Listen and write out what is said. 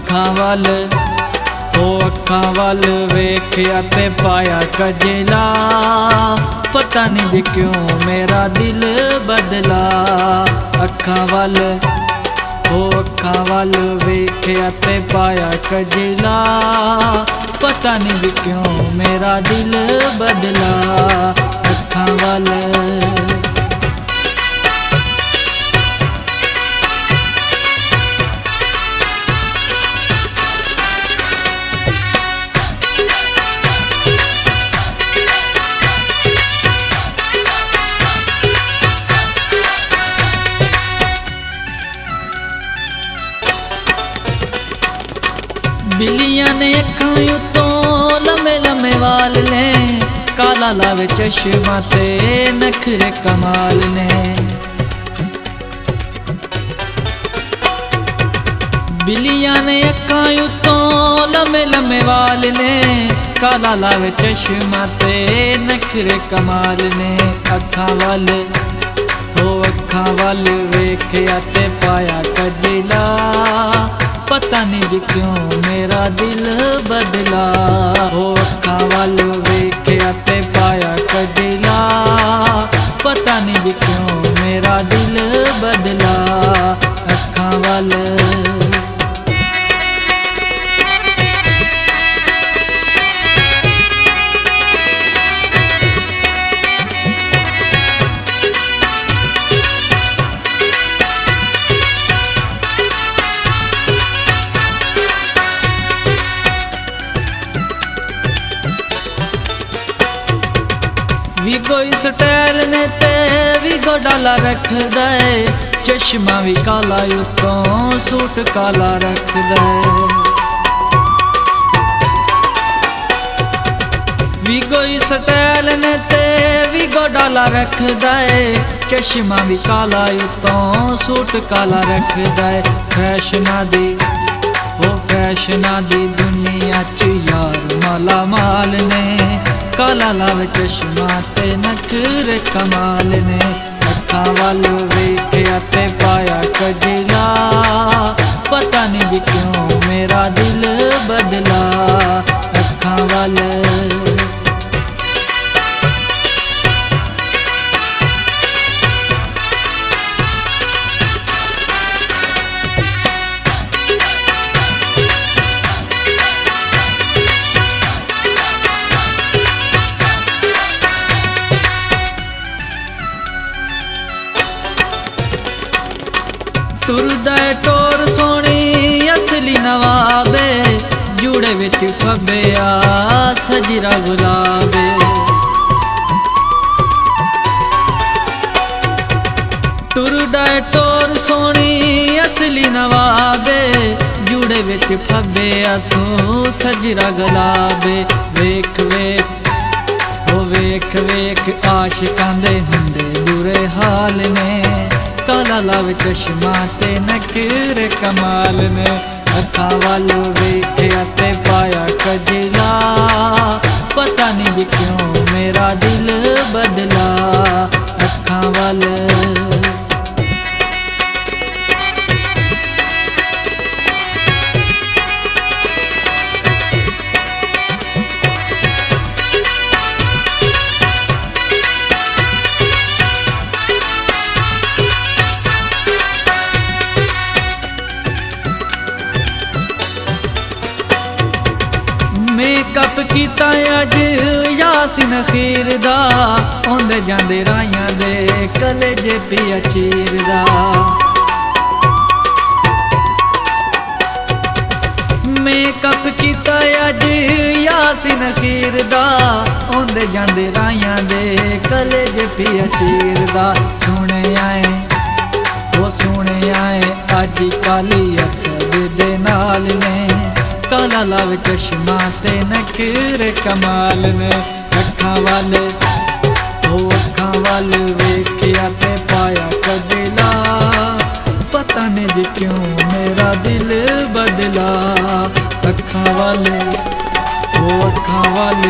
अखां वल ओ अखां वल वेख्या ते पाया कजला, पता नहीं जी क्यों मेरा दिल बदला। अखां वल ओ अखां वल वेख्या ते पाया कजला, पता नहीं जी क्यों मेरा दिल बदला। अखां वल बिल्लियां ने अखां उत्तों लम्मे लम्मे वाल ने, काला लावे चश्मा ते नखरे कमाल ने। बिल्लियां ने अखां उत्तों लम्मे लम्मे वाल ने, काला लावे चश्मा ते नखरे कमाल ने। अखां वल ओ अखां वल वेख्या ते पाया कजला, पता नहीं जी क्यों मेरा दिल बदला। ओ अखां वल वेख्या ते पाया कजला, पता नहीं जी क्यों मेरा दिल बदला। अखां वल भी कोई स्टाइल ने ते भी गोडाला रख दे, चश्मा भी काला उत्तों सूट काला रख दे। भी कोई स्टाइल ने ते भी गोडाला रख दे, चश्मा भी काला उत्तों सूट काला रख दे। फैशना दी ओ फैशना दी दुनिया च यार माला माल ने, काला लावे चश्मा ते नखरे कमाल ने। अखां वल वेख्या ते पाया कजला, पता नहीं जी क्यों मेरा दिल बदला। अखां वल टुरदा टोर सोनी असली नवाबे, जूड़े विच फब्बिया सजरा गुलाबे। टुरदा टोर सोनी असली नवाबे, जूड़े विच फब्बिया सो सजरा गुलाबे। वेख वेख ओ वेख वेख आशिकां दे हुंदे बुरे हाल ने, काला लावे चश्मा ते नखरे कमाल ने। अखां वल वेख्या ते पाया कजला, पता नहीं जी क्यों मेरा दिल बदला। अखां वल मेकअप कीता अज यासीन खीर दा, आंदे जांदे राइयां दे कलेजे पिया चीर दा। मेकअप कीता अज यासीन खीर दा, आंदे जांदे राइयां दे कलेजे पिया चीर दा। सुने आए ओ सुने आए अज काली असद दे नाल ने, काला लावे चश्मा ते नखरे कमाल ने। अखां वल ओ अखां वल वेख्या ते पाया कजला, पता नहीं जी क्यों मेरा दिल बदला। अखां वल ओ अखां वल